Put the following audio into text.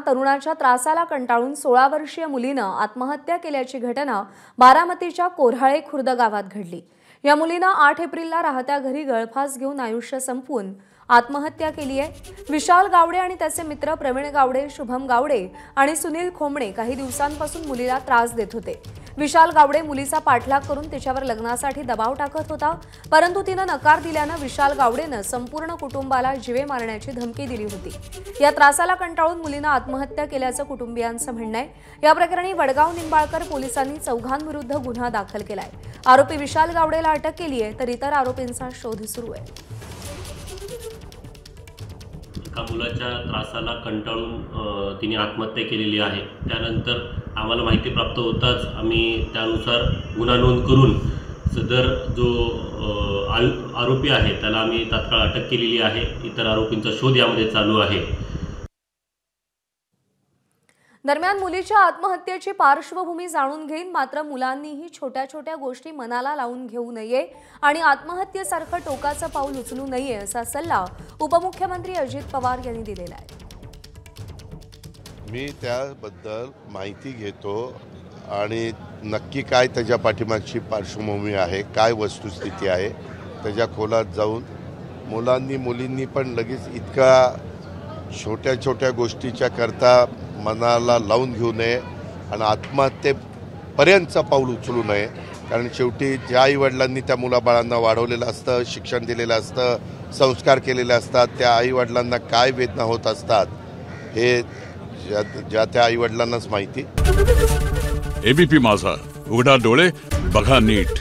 तरुणाच्या त्रासाला कंटाळून 16 वर्षीय मुलीनं आत्महत्या केल्याची घटना बारामतीच्या कोऱ्हाळे खुर्द गावात घडली। या मुलीनं 8 एप्रिलला राहत्या घरी गळफास घेऊन आयुष्य संपवून आत्महत्या केली आहे। विशाल गावडे आणि त्याचे मित्र प्रवीण गावडे, शुभम गावडे आणि सुनील खोमणे काही दिवसांपासून मुलीला त्रास देत होते। विशाल गावडे मुलीचा पाठलाग करून तिच्यावर लग्नासाठी दबाव टाकत होता, परंतु तिने नकार दिल्याने विशाल गावडेनं संपूर्ण कुटुंबाला जीवे मारण्याची धमकी दिली होती। या त्रासाला कंटाळून मुलीने आत्महत्या केल्याचं कुटुंबियांचं म्हणणं आहे। या प्रकरणी वडगाव निंबाळकर पोलिसांनी चौघांविरुद्ध गुन्हा दाखल केलाय। आरोपी विशाल गावडेला अटक केली आहे, तर इतर आरोपींचा शोध सुरू आहे। एका मुलाच्या त्रासाला कंटाळून तिने आत्महत्या केलेली आहे। त्यानंतर आम्हाला माहिती प्राप्त होताच आम्ही त्यानुसार गुन्हा नोंद करून सदर जो आरोपी आहे त्याला आम्ही तात्काळ अटक केलेली आहे। इतर आरोपींचा शोध यामध्ये चालू आहे। दरम्यान मुलीच्या आत्महत्येची पार्श्वभूमी जाणून घेईन, मात्र मुलांनीही छोट्या छोट्या गोष्टी मनाला लावून घेऊ नये आणि आत्महत्येसारखं टोकाचं पाऊल उचलू नये असा सल्ला उपमुख्यमंत्री अजित पवार यांनी दिलेला आहे। मी त्याबद्दल माहिती घेतो आणि नक्की काय त्याच्या पाठीमागची पार्श्वभूमी आहे, काय वस्तुस्थिती आहे, त्याच्या खोलात जाऊन मुलांनी मुलींनी पण लगेच इतका छोट्या छोट्या गोष्टीच्या करता मनाला लावून घेऊ नये आणि आत्महत्येपर्यंतचं पाऊल उचलू नये। कारण शेवटी ज्या आईवडिलांनी त्या मुलाबाळांना वाढवलेलं असतं, शिक्षण दिलेलं असतं, संस्कार केलेले असतात, त्या आईवडिलांना काय वेदना होत असतात हे ज्या त्या आईवडिलांनाच माहिती। एबीपी माझा, उघडा डोळे बघा नीट।